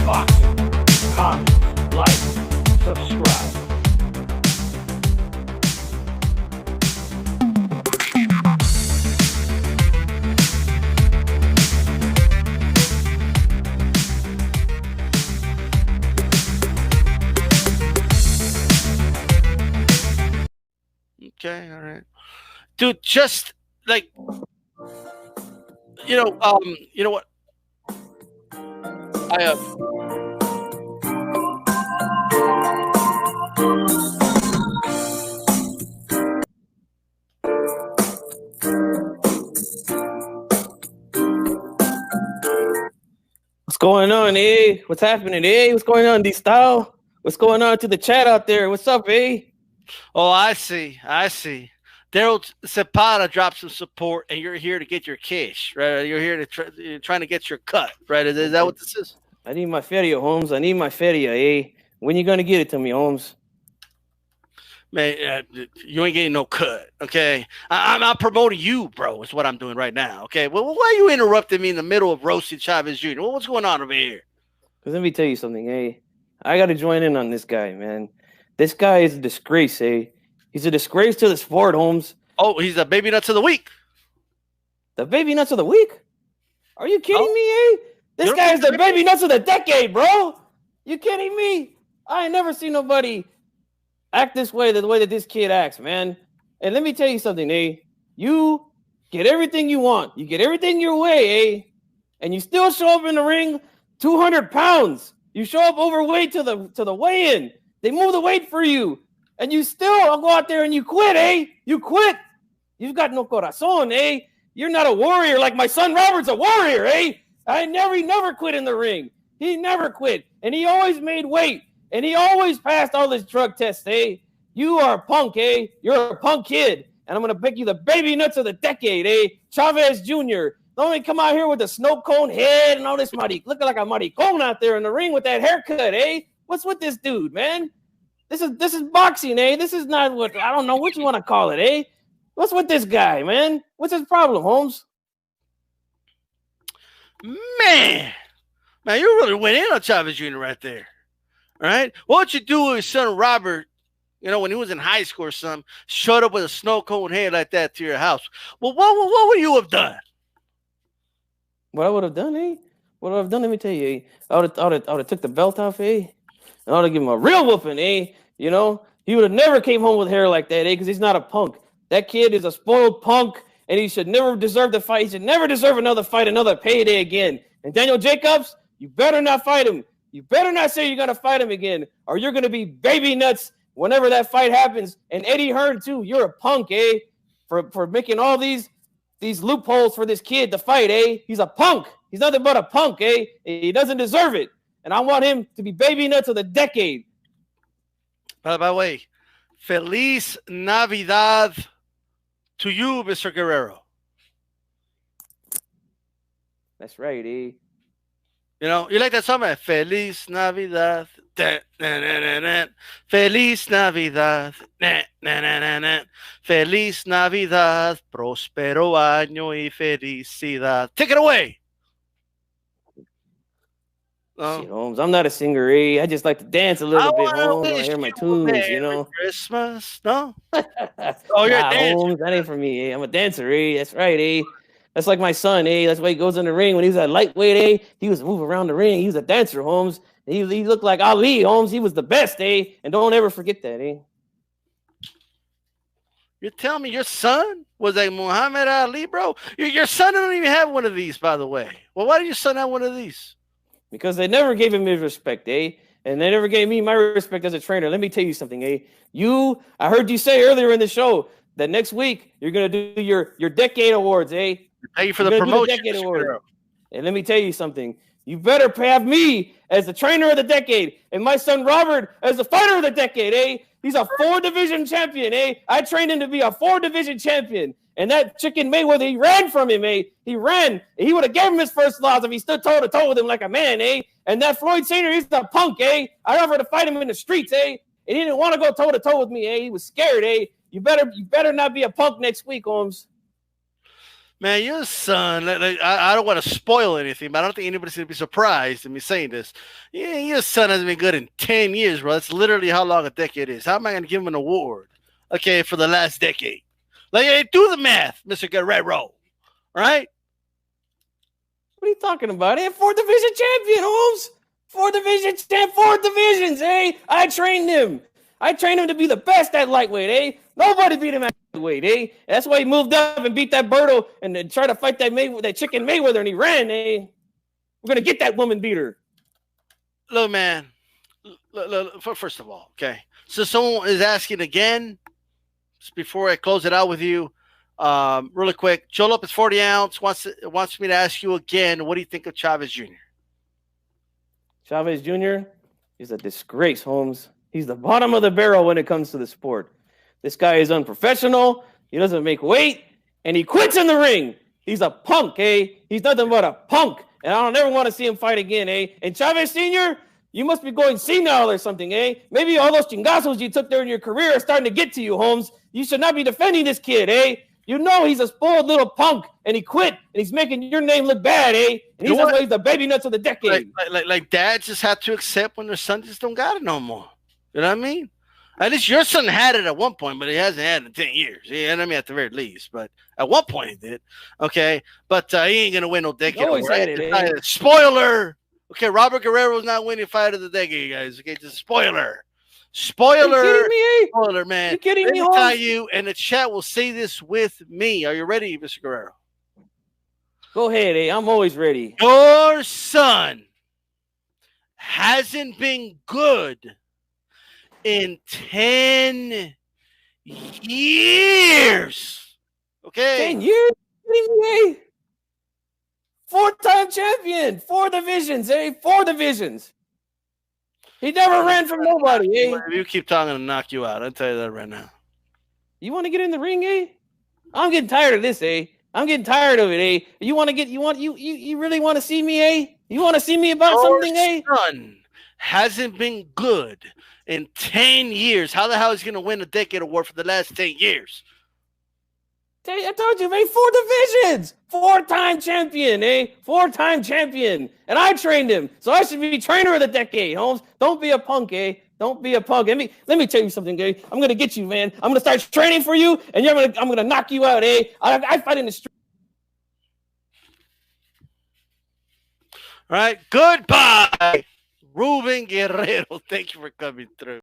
boxing. Comment, like, subscribe. Okay, all right, dude. Just like you know what? I What's going on, eh? What's happening, eh? What's going on, D-Style? What's going on to the chat out there? What's up, eh? Oh, I see. I see. Daryl Zapata dropped some support, and you're here to get your cash, right? You're here to you're trying to get your cut, right? Is that what this is? I need my feria, Holmes. I need my feria, eh? When you gonna get it to me, Holmes? Man, you ain't getting no cut, okay? I'm not promoting you, bro. Is what I'm doing right now, okay? Well, why are you interrupting me in the middle of roasting Chavez Jr.? What's going on over here? Because let me tell you something, eh? I got to join in on this guy, man. This guy is a disgrace, eh? He's a disgrace to the sport, Holmes. Oh, he's the baby nuts of the week. The baby nuts of the week? Are you kidding me, eh? This guy is the baby nuts of the decade, bro. You kidding me? I ain't never seen nobody act this way, the way that this kid acts, man. And let me tell you something, eh? You get everything you want. You get everything your way, eh? And you still show up in the ring 200 pounds. You show up overweight to the weigh-in. They move the weight for you. And you still go out there and you quit, eh? You quit. You've got no corazon, eh? You're not a warrior like my son Robert's a warrior, eh? He never quit in the ring. He never quit. And he always made weight. And he always passed all his drug tests, eh? You are a punk, eh? You're a punk kid. And I'm going to pick you the baby nuts of the decade, eh? Chavez Jr. Don't even come out here with a snow cone head and all this looking like a maricon out there in the ring with that haircut, eh? What's with this dude, man? This is boxing, eh? This is not what, I don't know what you want to call it, eh? What's with this guy, man? What's his problem, Holmes? Man, you really went in on Chavez Jr. right there. All right? What you do with his son Robert, when he was in high school or something, showed up with a snow cone head like that to your house. Well, what would you have done? What I would have done, eh? What I've done, let me tell you, eh? I would have took the belt off, eh? And I would have given him a real whooping, eh? He would have never came home with hair like that, eh? Because he's not a punk. That kid is a spoiled punk, and he should never deserve the fight. He should never deserve another fight, another payday again. And Daniel Jacobs, you better not fight him. You better not say you're going to fight him again, or you're going to be baby nuts whenever that fight happens. And Eddie Hearn, too, you're a punk, eh? For making all these loopholes for this kid to fight, eh? He's a punk. He's nothing but a punk, eh? He doesn't deserve it. And I want him to be baby nuts of the decade. By the way, Feliz Navidad to you, Mr. Guerrero. That's right, eh? You like that song, man? Feliz Navidad. Feliz Navidad. Feliz Navidad. Prospero año y felicidad. Take it away. Shit, Holmes, I'm not a singer, eh? I just like to dance a little bit, Holmes. I hear my tunes, Christmas, no? Oh, you're a dancer. Holmes, that ain't for me, eh? I'm a dancer, eh? That's right, eh? That's like my son, eh? That's why he goes in the ring. When he was a lightweight, eh? He was moving around the ring. He was a dancer, Holmes. He looked like Ali, Holmes. He was the best, eh? And don't ever forget that, eh? You're telling me your son was like Muhammad Ali, bro? Your son don't even have one of these, by the way. Well, why did your son have one of these? Because they never gave him his respect, eh? And they never gave me my respect as a trainer. Let me tell you something, eh? I heard you say earlier in the show that next week you're going to do your decade awards, eh? Thank you for the promotion. And let me tell you something. You better have me as the trainer of the decade and my son Robert as the fighter of the decade, eh? He's a 4-division champion, eh? I trained him to be a 4-division champion. And that chicken Mayweather, he ran from him, eh? He ran. He would have gave him his first loss if he stood toe-to-toe with him like a man, eh? And that Floyd Senior, he's a punk, eh? I offered to fight him in the streets, eh? And he didn't want to go toe-to-toe with me, eh? He was scared, eh? You better not be a punk next week, Holmes. Man, your son, I don't want to spoil anything, but I don't think anybody's going to be surprised in me saying this. Yeah, your son hasn't been good in 10 years, bro. That's literally how long a decade is. How am I going to give him an award, okay, for the last decade? Like, hey, do the math, Mr. Guerrero, right? What are you talking about? Hey, 4th division champion, Holmes. 4th division champ, 4 divisions, eh? I trained him. I trained him to be the best at lightweight, eh? Nobody beat him at lightweight, eh? That's why he moved up and beat that Berto and then tried to fight that chicken Mayweather, and he ran, eh? We're gonna get that woman beater. Look, man. Look, first of all, okay. So someone is asking again, just before I close it out with you, really quick. Joe Lopez 40 ounce wants me to ask you again. What do you think of Chavez Jr.? Chavez Jr. is a disgrace, Holmes. He's the bottom of the barrel when it comes to the sport. This guy is unprofessional. He doesn't make weight, and he quits in the ring. He's a punk, eh? He's nothing but a punk, and I don't ever want to see him fight again, eh? And Chavez Sr., you must be going senile or something, eh? Maybe all those chingazos you took there in your career are starting to get to you, Holmes. You should not be defending this kid, eh? You know he's a spoiled little punk, and he quit, and he's making your name look bad, eh? And he's the baby nuts of the decade. Like dads just have to accept when their son just don't got it no more. You know what I mean? At least your son had it at one point, but he hasn't had it in 10 years. You know what I mean? At the very least. But at one point he did. Okay. But he ain't going to win no decade. Always had it, eh? Spoiler. Okay. Robert Guerrero's not winning fight of the decade, guys. Okay. Just spoiler. Spoiler. Are you kidding me? Spoiler, man. You kidding me, Let me tell Holmes? you, and the chat will say this with me. Are you ready, Mr. Guerrero? Go ahead, eh? I'm always ready. Your son hasn't been good in 10 years. Okay. 10 years? Eh? 4-time champion. 4 divisions, eh? 4 divisions. He never ran from nobody, eh? If you keep talking, I'll knock you out. I'll tell you that right now. You want to get in the ring, eh? I'm getting tired of this, eh? I'm getting tired of it, eh? You really want to see me, eh? You want to see me about something, eh? Your son hasn't been good in 10 years. How the hell is he going to win a decade award for the last 10 years? I told you, man, 4 divisions. 4-time champion, eh? 4-time champion. And I trained him. So I should be trainer of the decade, Holmes. Don't be a punk, eh? Don't be a punk. Let me tell you something, eh? I'm going to get you, man. I'm going to start training for you, and I'm going to knock you out, eh? I fight in the street. All right. Goodbye, Ruben Guerrero. Thank you for coming through.